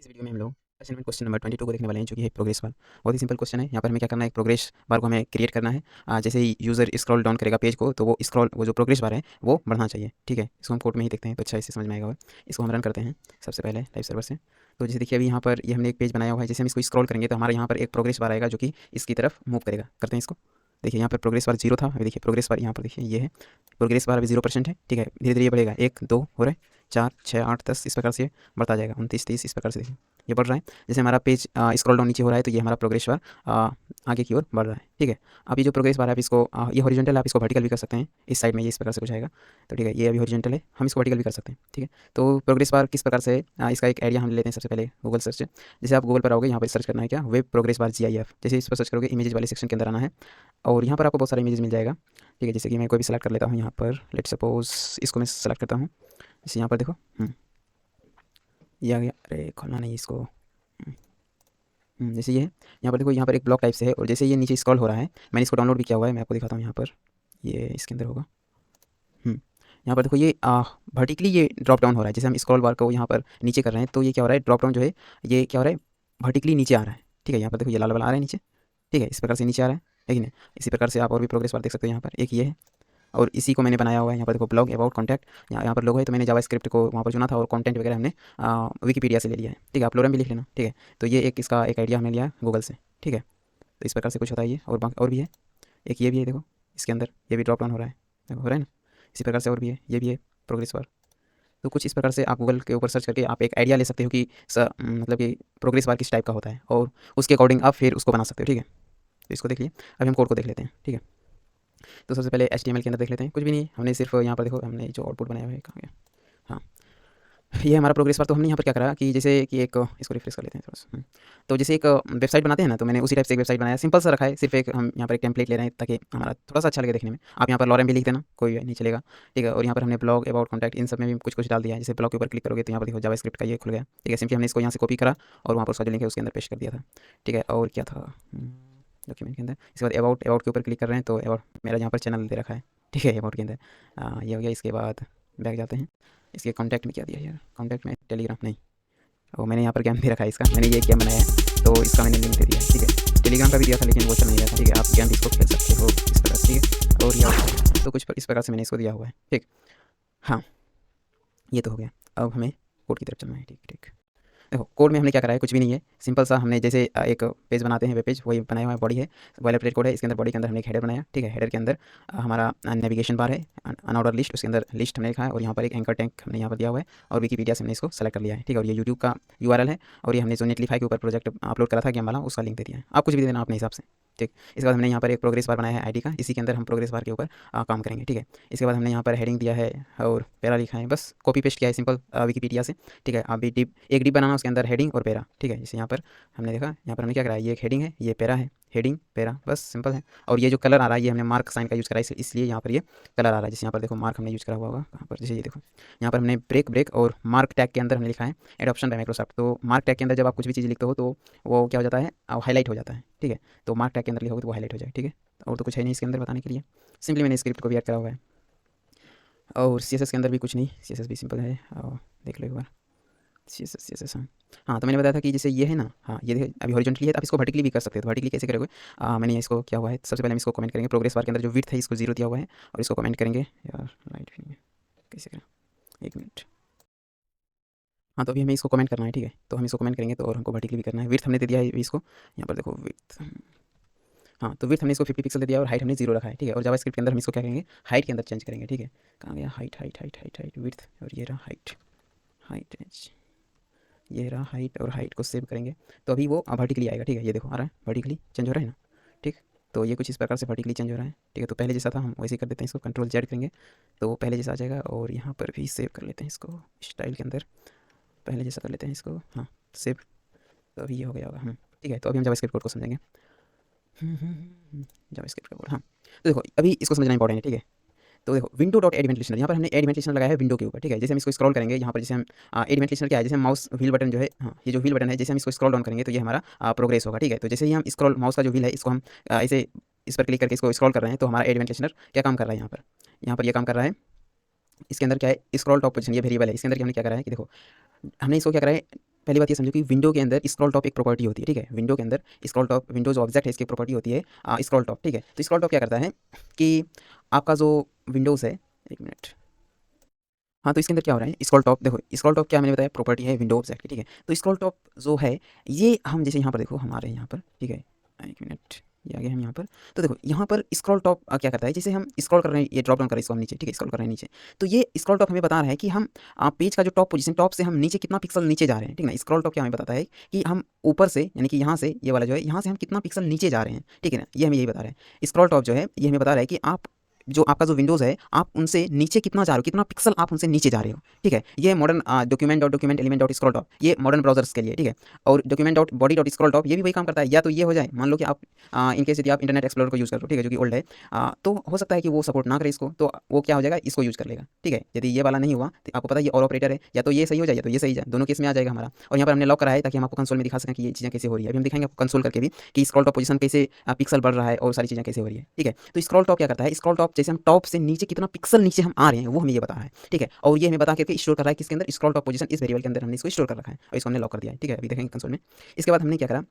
इस वीडियो में हम लोग असाइनमेंट क्वेश्चन नंबर 22 को देखने वाले हैं, जो कि है प्रोग्रेस बार। बहुत ही सिंपल क्वेश्चन है। यहाँ पर हमें क्या करना है, एक प्रोग्रेस बार को हमें क्रिएट करना है। जैसे ही यूज़र स्क्रॉल डाउन करेगा पेज को, तो वो जो प्रोग्रेस बार है वो बढ़ना चाहिए। ठीक है, इसको हम कोड में ही देखते हैं तो अच्छा इससे समझ में आएगा। और इसको हम रन करते हैं सबसे पहले लाइव सर्वर से। तो जैसे देखिए अभी यहाँ पर ये हमने एक पेज बनाया हुआ है। जैसे हम इसको स्क्रॉल करेंगे तो हमारे यहाँ पर एक प्रोग्रेस बार आएगा जो कि इसकी तरफ मूव करेगा। करते हैं इसको। देखिए यहाँ पर प्रोग्रेस बार 0 था, अभी देखिए प्रोग्रेस बार यहाँ पर देखिए ये है। प्रोग्रेस बार अभी 0% है। ठीक है, धीरे धीरे ये बढ़ेगा। 1 2 हो रहा है, 4 6 8 10 इस प्रकार से बढ़ता जाएगा। 29 30 इस प्रकार से देखिए ये बढ़ रहा है। जैसे हमारा पेज स्क्रॉल डाउन नीचे हो रहा है तो ये हमारा प्रोग्रेस बार आगे की ओर बढ़ रहा है। ठीक है, अब ये जो प्रोग्रेस बार है आप इसको ये हॉरिजॉन्टल, आप इसको वर्टिकल भी कर सकते हैं। इस साइड में ये इस प्रकार से कुछ आएगा। तो ठीक है, ये अभी हॉरिजॉन्टल है, हम इसको वर्टिकल भी कर सकते हैं। ठीक है, तो प्रोग्रेस बार किस प्रकार से इसका एक आइडिया हम लेते हैं सबसे पहले गूगल सर्च से। जैसे आप गूगल पर आओगे, यहाँ पर सर्च करना है क्या, वेब प्रोग्रेस बार GIF। जैसे इस पर सर्च करोगे इमेजेस वाले सेक्शन के अंदर आना है और यहाँ पर आपको बहुत सारे इमेजेस मिल जाएगा। ठीक है, जैसे कि मैं कोई भी सेलेक्ट कर लेता हूँ यहाँ पर, लेट सपोज इसको मैं सेलेक्ट करता हूँ। जैसे यहाँ पर देखो ये आ गया। अरे खोलना नहीं इसको। जैसे ये है, यहाँ पर देखो, यहाँ पर एक ब्लॉक टाइप से है और जैसे ये नीचे स्क्रॉल हो रहा है, मैंने इसको डाउनलोड भी किया हुआ है, मैं आपको दिखाता हूँ। यहाँ पर ये इसके अंदर होगा। यहाँ पर देखो ये वर्टिकली ये ड्रॉप डाउन हो रहा है। जैसे हम स्क्रॉल बार को यहाँ पर नीचे कर रहे हैं तो ये क्या हो रहा है, ड्रॉप डाउन जो है ये क्या हो रहा है, वर्टिकली नीचे आ रहा है। ठीक है, यहाँ पर देखो ये लाल वाला आ रहा है नीचे। ठीक है, इस प्रकार से नीचे आ रहा है कि नहीं। इसी प्रकार से आप और भी प्रोग्रेस बार देख सकते हो। यहाँ पर एक ये है और इसी को मैंने बनाया हुआ है। यहाँ पर देखो ब्लॉग अबाउट कॉन्टैक्ट, यहाँ पर लोगो है तो मैंने जावास्क्रिप्ट को वहाँ पर चुना था और कंटेंट वगैरह हमने विकिपीडिया से ले लिया है। ठीक है, आप लोरम भी लिख लेना। ठीक है, तो ये एक इसका एक आइडिया हमने लिया गूगल से। ठीक है, तो इस प्रकार से कुछ होता है ये। और भी है, एक ये भी है देखो, इसके अंदर ये भी ड्रॉप डाउन हो रहा है, देखो हो रहा है ना। इसी प्रकार से और भी है, ये भी है प्रोग्रेस बार। तो कुछ इस प्रकार से आप गूगल के ऊपर सर्च करके आप एक आइडिया ले सकते हो कि मतलब कि प्रोग्रेस बार किस टाइप का होता है और उसके अकॉर्डिंग आप फिर उसको बना सकते हो। ठीक है, तो इसको देख लिए। अभी हम कोड को देख लेते हैं। ठीक है, तो सबसे पहले HTML के अंदर देख लेते हैं। कुछ भी नहीं, हमने सिर्फ यहाँ पर देखो हमने जो आउटपुट बनाया हुआ है कहाँ गया। हाँ, ये हमारा प्रोग्रेस बार। तो हमने यहाँ पर क्या करा कि जैसे कि एक इसको रिफ्रेश कर लेते हैं थोड़ा सा। तो जैसे एक वेबसाइट बनाते हैं ना, तो मैंने उसी टाइप से एक वेबसाइट बनाया, सिंपल सा रखा है। सिर्फ एक हम यहाँ पर एक टेम्पलेट ले रहे हैं ताकि हमारा थोड़ा सा अच्छा लगे देखने में। आप यहाँ पर लॉरेम भी लिख देना, कोई नहीं चलेगा। ठीक है, और यहाँ पर हमने ब्लॉग अबाउट कॉन्टैक्ट इन सब में भी कुछ कुछ डाल दिया है। जैसे ब्लॉग के ऊपर क्लिक करोगे तो यहाँ पर देखो जावास्क्रिप्ट का ये खुल गया। ठीक है, सिंपली हमने इसको यहाँ से कॉपी करा और वहाँ पर उसका जो लिंक है उसके अंदर पेस्ट कर दिया था। ठीक है, और क्या था डॉक्यूमेंट के अंदर। इसके बाद अबाउट अबाउट के ऊपर क्लिक कर रहे हैं तो अबाउट मेरा यहाँ पर चैनल दे रखा है। ठीक है, अबाउट के अंदर ये हो गया। इसके बाद बैक जाते हैं। इसके कॉन्टैक्ट में क्या दिया यार, कॉन्टैक्ट में टेलीग्राम नहीं, और मैंने यहाँ पर गेम दे रखा है इसका। मैंने ये गेम बनाया है तो इसका मैंने लिंक दे दिया है। ठीक है, टेलीग्राम का भी दिया था लेकिन वो चल नहीं रहा था। ठीक है, आप गेम भी इसको खेल सकते हो इस प्रकार से। ठीक है, और ये तो कुछ इस प्रकार से मैंने इसको दिया हुआ है। ठीक, हाँ ये तो हो गया। अब हमें कोड की तरफ चलना है। ठीक ठीक, देखो कोड में हमने क्या करा है, कुछ भी नहीं है। सिंपल सा हमने जैसे एक पेज बनाते हैं, वेब पेज, वही बनाया हुआ है। बॉडी है, बॉयलर प्लेट कोड है। इसके अंदर बॉडी के अंदर हमने एक हेडर बनाया। ठीक है, हेडर के अंदर हमारा नेविगेशन बार है, अनऑर्डर लिस्ट, उसके अंदर लिस्ट हमने लिखा है और यहाँ पर एक एंकर टैंक हमने यहाँ पर दिया हुआ है और विकीपीडिया से हमने इसको सेलेक्ट कर लिया है। ठीक है, और ये यूट्यूब का URL है और ये हमने जो नेटलीफाई के ऊपर प्रोजेक्ट अपलोड करा था गेम वाला, उसका लिंक दे दिया है। आप कुछ भी देना अपने हिसाब से। ठीक, इसके बाद हमने यहाँ पर एक प्रोग्रेस बार बनाया है ID का, इसी के अंदर हम प्रोग्रेस बार के ऊपर काम करेंगे। ठीक है, इसके बाद हमने यहाँ पर हेडिंग दिया है और पैरा लिखा है, बस कॉपी पेस्ट किया है सिंपल विकीपीडिया से। ठीक है, अभी एक डिप बनाना, उसके अंदर हेडिंग और पैरा। ठीक है, जैसे यहाँ पर हमने देखा, यहाँ पर हमने क्या करा है, ये एक हेडिंग है, ये पैरा है, हेडिंग पैरा, बस सिंपल है। और ये जो कलर आ रहा है ये हमने मार्क साइन का यूज़ करा है, इसलिए यहाँ पर ये कलर आ रहा है। जैसे यहाँ पर देखो मार्क हमने यूज़ करा हुआ होगा कहाँ पर, जैसे ये देखो यहाँ पर हमने ब्रेक और मार्क टैग के अंदर हमने लिखा है एडॉप्शन बाय माइक्रोसॉफ्ट। तो मार्क टैग के अंदर जब आप कुछ भी चीज़ लिखते हो तो वो क्या हो जाता है, हाईलाइट हो जाता है। ठीक है, तो मार्क टैग के अंदर लिखोगे तो वो हाईलाइट हो जाए। ठीक है, और तो कुछ है नहीं इसके अंदर बताने के लिए, सिंपली मैंने स्क्रिप्ट को भी ऐड करा हुआ है। और CSS के अंदर भी कुछ नहीं, CSS भी सिंपल है, और देख लो एक बार। CSS हाँ हाँ, तो मैंने बताया था कि जैसे ये है ना, हाँ ये देखिए अभी हॉरिजॉन्टली है, तो आप इसको वर्टिकली भी कर सकते हो। तो वर्टिकली कैसे करोगे, मैंने इसको क्या हुआ है, सबसे पहले हम इसको कमेंट करेंगे। प्रोग्रेस बार के अंदर जो विड्थ है इसको 0 दिया हुआ है और इसको कमेंट करेंगे। यार राइट कैसे करें, एक मिनट। हाँ, तो अभी हमें इसको कमेंट करना है। ठीक है, तो हम इसको कमेंट करेंगे तो और हमको वर्टिकली भी करना है। विड्थ हमने दे दिया है इसको, यहाँ पर देखो विड्थ। हाँ, तो विड्थ हमने इसको 50 पिक्सल दे दिया और हाइट हमने 0 रखा है। ठीक है, और जावास्क्रिप्ट के अंदर हम इसको क्या करेंगे, हाइट के अंदर चेंज करेंगे। ठीक है, कहाँ गया हाइट, विड्थ, और ये रहा हाइट, हाइट ये रहा हाइट, और हाइट को सेव करेंगे तो अभी वो वर्टिकली आएगा। ठीक है, ये देखो आ रहा है, वर्टिकली चेंज हो रहा है ना। ठीक, तो ये कुछ इस प्रकार से वर्टिकली चेंज हो रहा है। ठीक है, तो पहले जैसा था हम वैसे ही कर देते हैं, इसको Ctrl Z करेंगे तो वो पहले जैसा आ जाएगा। और यहाँ पर भी सेव कर लेते हैं इसको, स्टाइल के अंदर पहले जैसा कर लेते हैं इसको। हाँ सेव, तो अभी ये हो गया होगा। ठीक है, तो अभी हम जावास्क्रिप्ट कोड को समझेंगे। जावास्क्रिप्ट का कोड, हाँ तो देखो अभी इसको समझना इंपॉर्टेंट है। ठीक है, तो देखो window dot add event listener, यहाँ पर हमने एड इवेंट लिस्टनर लगाया है विंडो के ऊपर। ठीक है, जैसे हम इसको स्क्रॉल करेंगे, यहाँ पर जैसे हम एड इवेंट लिस्टनर क्या है, जैसे हम माउस व्हील बटन जो है, हाँ ये जो व्हील बटन है, जैसे हम इसको स्क्रॉल डाउन करेंगे तो ये हमारा प्रोग्रेस होगा। ठीक है, तो जैसे ही हम स्क्रॉल माउस का जो व्हील है इसको हम ऐसे इस पर क्लिक करके इसको स्क्रॉल कर रहे हैं तो हमारा एड इवेंट लिस्टनर क्या काम कर रहा है, यहाँ पर ये काम कर रहा है। इसके अंदर क्या है, स्क्रॉल टॉप पोजीशन, ये वेरिएबल है। इसके अंदर हमने क्या करा है कि देखो हमने इसको क्या करा है, पहली बात ये समझो कि विंडो के अंदर स्क्रॉल टॉप एक प्रॉपर्टी होती है, ठीक है। विंडो के अंदर स्क्रॉल टॉप, विंडो जो ऑब्जेक्ट है इसकी प्रॉपर्टी होती है स्क्रॉल टॉप, ठीक है। तो स्क्रॉल टॉप क्या करता है कि आपका जो विंडोज़ है, एक मिनट, हाँ, तो इसके अंदर क्या हो रहा है, स्क्रॉल टॉप देखो, स्क्रॉल टॉप क्या मैंने बताया प्रॉपर्टी है विंडो ऑब्जेक्ट की, ठीक है। तो स्क्रॉल टॉप जो है ये हम जैसे यहाँ पर देखो हमारे यहाँ पर, ठीक है, एक मिनट, ये आ गए हम यहाँ पर। तो देखो यहाँ पर स्क्रॉल टॉप क्या करता है, जैसे हम स्क्रॉल कर रहे हैं, ये ड्रॉप डाउन कर रहे हैं इसको हम नीचे, ठीक है, स्क्रॉल कर रहे हैं नीचे, तो ये स्क्रॉल टॉप हमें बता रहा है कि हम पेज का जो टॉप पोजीशन, टॉप से हम नीचे कितना पिक्सल नीचे जा रहे हैं, ठीक है ना। स्क्रॉल टॉप क्या हमें बताता है कि हम ऊपर से, यानी कि यहाँ से, ये वाला जो है, यहाँ से हम कितना पिक्सल नीचे जा रहे हैं, ठीक है ना, ये हमें यही बता रहा है। स्क्रॉल टॉप जो है ये हमें बता रहा है कि आप जो आपका जो विंडोज़ है, आप उनसे नीचे कितना जा रहे हो, कितना पिक्सल आप उनसे नीचे जा रहे हो, ठीक है। ये modern document element dot scroll top, ये मॉडर्न ब्राउजर्स के लिए, ठीक है। और document dot body dot scroll top ये भी वही काम करता है। या तो ये हो जाए, मान लो कि आप इन केस यदि आप इंटरनेट एक्सप्लोरर को यूज़ कर रहे हो, ठीक है, जो कि ओल्ड है, तो हो सकता है कि वो सपोर्ट ना करे इसको, तो वो क्या हो जाएगा, इसको यूज़ कर लेगा, ठीक है। यदि ये वाला नहीं हुआ तो आपको पता है ये और ऑपरेटर है, या तो ये सही हो जाए या तो ये सही जाए, दोनों केस में आ जाएगा हमारा। और यहाँ पर हमने लॉक करा है ताकि हम आपको कंसोल में दिखा सकें कि ये चीज़ें कैसे हो रही है। अभी हम दिखाएंगे आपको कंसोल करके भी कि स्क्रॉल टॉप पोजीशन कैसे पिक्सल बढ़ रहा है और सारी चीज़ें कैसे हो रही है, ठीक है। तो स्क्रॉल टॉप क्या करता है, स्क्रॉल टॉप जैसे हम टॉप से नीचे कितना पिक्सल नीचे हम आ रहे हैं वो हमें ये बता रहा है, ठीक है। और ये हमें बता करके स्टोर कर रहा है किसके अंदर, स्क्रॉल टॉप पोजीशन, इस वेरिएबल के अंदर हमने इसको स्टोर कर रखा है और इसको हमने लॉक कर दिया है, ठीक है। अभी देखेंगे कंसोल में। इसके बाद हमने क्या करा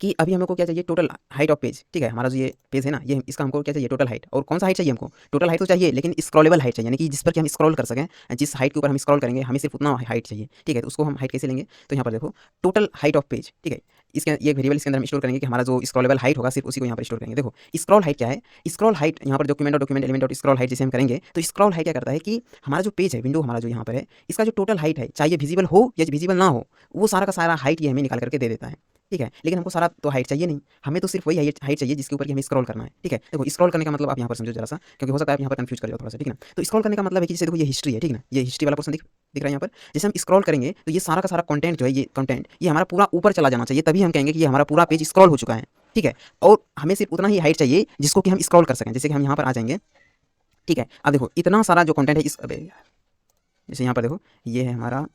कि अभी हमको क्या चाहिए, टोटल हाइट ऑफ पेज, ठीक है। हमारा जो ये पेज है ना, ये इसका हमको क्या चाहिए, टोटल हाइट। और कौन सा हाइट चाहिए हमको, टोटल हाइट तो चाहिए लेकिन स्क्रॉलेबल हाइट चाहिए, यानी कि जिस पर कि हम स्क्रॉल कर सकें, जिस हाइट के ऊपर हम स्क्रॉल करेंगे हमें सिर्फ उतना हाइट चाहिए, ठीक है। तो उसको हम हाइट कैसे लेंगे, तो यहाँ पर देखो टोटल हाइट ऑफ पेज, ठीक है। इसके ये वेरिएबल इसके अंदर हम स्टोर करेंगे कि हमारा जो स्क्रॉलेबल हाइट होगा सिर्फ उसी को यहाँ पर स्टोर करेंगे। देखो स्क्रॉल हाइट क्या है, स्क्रॉल हाइट यहाँ पर डॉक्यूमेंट एलिमेंट और स्क्रॉल हाइट जैसे हम करेंगे, तो स्क्रॉल हाइट क्या करता है कि हमारा जो पेज है, विंडो हमारा जो यहाँ पर है, इसका जो टोटल हाइट है, चाहे विजिबल हो या विजिबल ना हो, वो सारा का सारा हाइट ये हमें निकाल करके दे देता है, ठीक है। लेकिन हमको सारा तो हाइट चाहिए नहीं, हमें तो सिर्फ वही हाइट चाहिए जिसके ऊपर कि हमें स्क्रॉल करना है, ठीक है। देखो स्क्रॉल करने का मतलब आप यहाँ पर समझो जरा सा, क्योंकि हो सकता है आप यहाँ पर कंफ्यूज कर जाओ थोड़ा सा, ठीक है ना। तो स्क्रॉल करने का मतलब है कि जैसे देखो ये हिस्ट्री है, ठीक है ना, ये हिस्ट्री वाला पोर्शन दिख रहा है यहाँ पर। जैसे हम स्क्रॉल करेंगे तो ये सारा का सारा कंटेंट जो है, ये कंटेंट ये हमारा पूरा ऊपर चला जाना चाहिए, तभी हम कहेंगे कि ये हमारा पूरा पेज स्क्रॉल हो चुका है, ठीक है। और हमें सिर्फ उतना ही हाइट चाहिए जिसको कि हम स्क्रॉल कर सकें। जैसे कि हम यहाँ पर आ जाएंगे, ठीक है। अब देखो इतना सारा जो कंटेंट है इस, अबे जैसे यहाँ पर देखो ये है हमारा,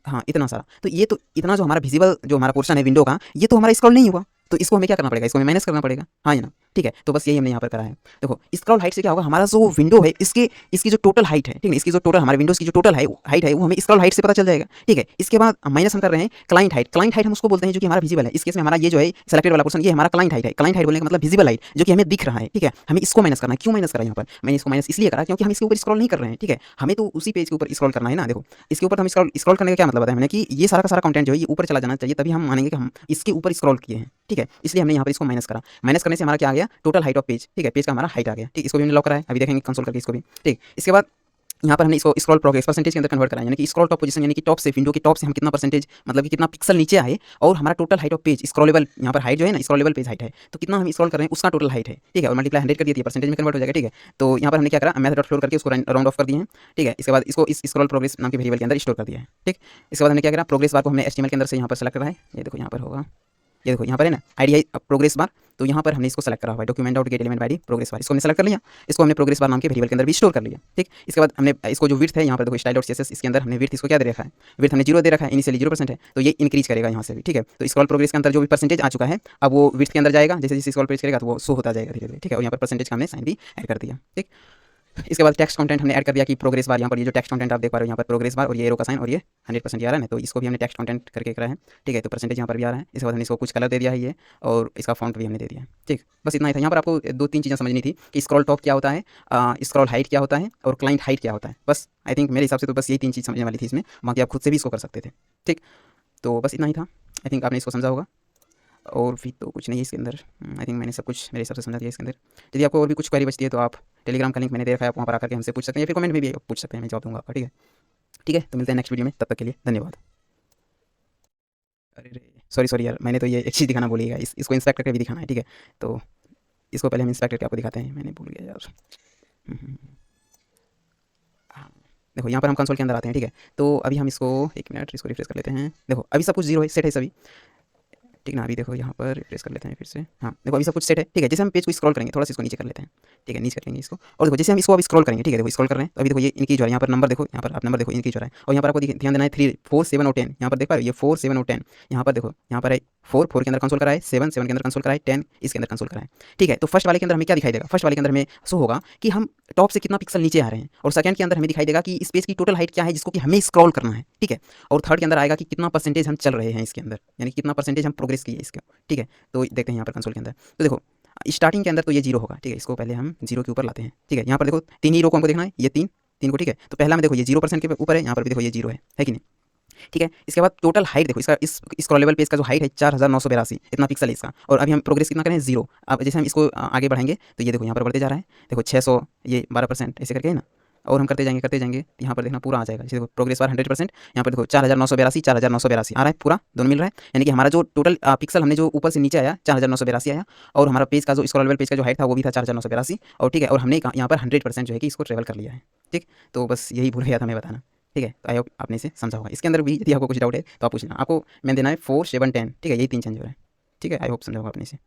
हाँ, इतना सारा, तो ये तो इतना जो हमारा विजिबल जो हमारा पोर्शन है विंडो का, ये तो हमारा स्क्रॉल नहीं हुआ, तो इसको हमें क्या करना पड़ेगा, इसको हमें माइनस करना पड़ेगा, हाँ या ना, ठीक है। तो बस यही हमने यहाँ पर करा है। देखो स्क्रॉल हाइट से क्या होगा, हमारा जो विंडो है इसके इसकी जो टोटल हाइट है, ठीक है, इसकी जो टोटल हमारे विंडोज़ की जो टोटल हाइट है वो हमें स्क्रॉल हाइट से पता चल जाएगा, ठीक है। इसके बाद माइनस हम कर रहे हैं क्लाइंट हाइट। क्लाइंट हाइट हम उसको बोलते हैं जो कि हमारा विजिबल है। इस केस में हमारा ये जो है सेलेक्टेड वाला पोर्शन, ये हमारा क्लाइंट हाइट है। क्लाइंट हाइट बोलने का मतलब विजिबल हाइट जो कि हमें दिख रहा है, ठीक है। हमें इसको माइनस करना है। क्यों माइनस करा यहाँ पर, मैंने इसको माइनस इसलिए करा क्योंकि हम इसके ऊपर स्क्रॉल नहीं कर रहे हैं, ठीक है। हमें तो उसी पेज के ऊपर स्क्रॉल करना है ना। देखो इसके ऊपर हम स्क्रॉल करने का क्या मतलब बताया मैंने कि ये सारा का सारा कंटेंट जो है ये ऊपर चला जाना चाहिए, तभी हम मानेंगे कि हम इसके ऊपर स्क्रॉल किए हैं, ठीक है। इसलिए हमने यहाँ पर इसको माइनस करा। माइनस करने से हमारा क्या आ गया, टोटल हाइट ऑफ पेज, ठीक है। पेज का हमारा हाइट आ गया, ठीक। इसको भी हमने लॉक करा है, अभी देखेंगे कंसोल करके इसको भी, ठीक। इसके बाद यहाँ पर हमने इसको स्क्रॉल प्रोग्रेस परसेंटेज के अंदर कन्वर्ट करा है, यानी कि स्क्रॉल टॉप पोजीशन, यानी कि टॉप से, विंडो की टॉप से हम कितना परसेंटेज, मतलब कि कितना पिक्सल नीचे आए, और हमारा total height of page scrollable, यहाँ पर हाइट जो है ना, स्क्रॉलेबल पेज हाइट है, तो कितना हम स्क्रॉल कर रहे हैं उसका टोटल हाइट है, ठीक है। और मल्टीप्लाई 100 कर दिया, परसेंटेज में कन्वर्ट हो जाएगा, ठीक है। तो यहाँ पर हमने क्या करा, मैथ डॉट फ्लोर करके उसको राउंड ऑफ कर दिए हैं, ठीक है। इसके बाद इसको इस स्क्रॉल प्रोग्रेस नाम के वेरिएबल के अंदर स्टोर कर दिया है, ठीक। इसके बाद हमने क्या करा, प्रोग्रेस बार को हमने HTML के अंदर से यहाँ पर सेलेक्ट करा है, ये देखो यहाँ पर होगा, ये देखो यहाँ पर है ना आईडी प्रोग्रेस बार, तो यहाँ पर हमने इसको सेलेक्ट करा हुआ है, document dot gate element ID progress bar, इसको हमने सेलेक्ट कर लिया। इसको हमने प्रोग्रेस बार नाम के वेरिएबल के अंदर भी स्टोर कर लिया, ठीक। इसके बाद हमने इसको जो विड्थ है यहाँ पर देखो स्टाइल डॉट CSS, इसके अंदर हमने विड्थ इसको क्या दे रखा है, विड्थ हमने 0 दे रखा है, इनिशियली 0% है, तो ये इंक्रीज करेगा यहाँ से भी, ठीक है। तो स्क्रॉल प्रोग्रेस के अंदर जो भी परसेंटेज आ चुका है अब वो विड्थ के अंदर जाएगा, जैसे जैसे स्क्रॉल प्रेस करेगा तो वो शो होता जाएगा धीरे धीरे, ठीक है। और यहाँ पर परसेंटेज का हमने साइन भी ऐड कर दिया, ठीक। इसके बाद टेक्स्ट कंटेंट हमने ऐड कर दिया कि प्रोग्रेस बार, यहाँ पर ये जो टेक्स्ट कंटेंट आप देख पा रहे हो यहाँ पर प्रोग्रेस बार और ये एरो का साइन और ये 100% आ रहा है, तो इसको भी हमने टेक्स्ट कंटेंट करके करा है, ठीक है। तो परसेंटेज यहाँ पर भी आ रहा है। इसके बाद हमने इसको कुछ कलर दे दिया है ये, और इसका फॉन्ट भी हमने दे दिया है, ठीक। बस इतना ही था। यहाँ पर आपको 2-3 चीज़ें समझनी थी कि स्क्रॉल टॉप क्या होता है, स्क्रॉल हाइट क्या होता है और क्लाइंट हाइट क्या होता है। बस आई थिंक मेरे हिसाब से तो बस यही 3 चीज़ समझने वाली थी इसमें, बाकी आप खुद से भी इसको कर सकते थे, ठीक। तो बस इतना ही था, आई थिंक आपने इसको समझा होगा। और भी तो कुछ नहीं है इसके अंदर, आई थिंक मैंने सब कुछ मेरे हिसाब से समझा दिया इसके अंदर। यदि आपको और भी कुछ क्वेरी बचती है तो आप टेलीग्राम का लिंक मैंने दे रखा है, आप वहाँ पर आकर के हमसे पूछ सकते हैं, या फिर कमेंट में भी आप पूछ सकते हैं, मैं जवाब दूँगा आपका, ठीक है। ठीक है, तो मिलते हैं नेक्स्ट वीडियो में, तब तक के लिए धन्यवाद। अरे सॉरी यार, मैंने तो ये एक चीज़ दिखाना भूलिएगा, इसको इंस्पेक्ट करके भी दिखाना है, ठीक है। तो इसको पहले हम इंस्पेक्ट करके आपको दिखाते हैं, मैंने भूल गया यार। हाँ, देखो यहाँ पर हम कंसोल के अंदर आते हैं, ठीक है। तो अभी हम इसको 1 मिनट इसको रिफ्रेश कर लेते हैं। देखो अभी सब कुछ 0 है, सेट है सभी, ठीक ना। अभी देखो यहाँ पर रिफ्रेश कर लेते हैं फिर से, हाँ देखो अभी सब कुछ सेट है, ठीक है। जैसे हम पेज को स्क्रॉल करेंगे, थोड़ा सा इसको नीचे कर लेते हैं, ठीक है, नीचे करेंगे इसको। और देखो जैसे हम इसको अभी स्क्रॉल करेंगे, ठीक है, देखो स्क्रॉल कर रहे हैं, तो अभी देखो ये इनकी जो है यहाँ पर नंबर देखो, यहाँ पर आप नंबर देखो इनकी जो है, और यहाँ पर आपको ध्यान देना है 3, 4, 7 और 10, यहाँ पर देख पा रहे हो ये 4, 7 और 10, यहाँ पर देखो यहाँ पर है 4 4 के अंदर कंसोल कराए, 7 7 के अंदर कंसोल कराए, 10 इसके अंदर कंसोल कराए। ठीक है, तो फर्स्ट वाले के अंदर हमें क्या दिखाई देगा? फर्स्ट वाले के अंदर हमें शो होगा कि हम टॉप से कितना पिक्सल नीचे आ रहे हैं, और सेकंड के अंदर हमें दिखाई देगा कि इस पेज की टोटल हाइट क्या है जिसको कि हमें स्क्रॉल करना है। ठीक है, और थर्ड के अंदर आएगा कि कितना परसेंटेज हम चल रहे हैं इसके अंदर, यानी कितना परसेंटेज हम प्रोग्रेस किए इसका। ठीक है, तो देखते हैं यहाँ पर कंसोल के अंदर। तो देखो स्टार्टिंग के अंदर तो ये 0 होगा। ठीक है, इसको पहले हम 0 के ऊपर लाते हैं। ठीक है, यहाँ पर देखो 3 ही रो को हमको देखना है, ये 3 को। ठीक है, तो पहला में देखो ये 0% के ऊपर है, यहाँ पर भी देखो ये 0 है कि नहीं? ठीक है, इसके बाद टोटल हाइट देखो, इसका इस स्क्रॉलेबल पेज का जो हाइट है 4982 इतना पिक्सल है इसका, और अभी हम प्रोग्रेस कितना करें? 0। अब जैसे हम इसको आगे बढ़ाएंगे तो ये देखो यहाँ पर बढ़ते जा रहा है, देखो 600, ये 12% ऐसे करके है ना, और हम करते जाएंगे तो यहाँ पर देखना पूरा आ जाएगा। जैसे देखो प्रोग्रेस बार 100%, यहाँ पर देखो 4982 आ रहा है पूरा, दोनों मिल रहा है, यानी कि हमारा जो टोटल पिक्सल हमने जो ऊपर से नीचे आया 4982 आया, और हमारा पेज का जो स्क्रॉलेबल पेज का जो हाइट था वो भी था 4982। और ठीक है, और हमने यहाँ पर 100% जो है कि इसको ट्रेवल कर लिया है। ठीक, तो बस यही भूल गया था मैं बताना। ठीक है, तो आई होप आपने इसे समझा होगा। इसके अंदर भी यदि आपको कुछ डाउट है तो आप पूछना। आपको मैं देना है 4 7 10। ठीक है, यही 3 चेंज हो रहा है। ठीक है, आई होप समझा होगा आपने इसे।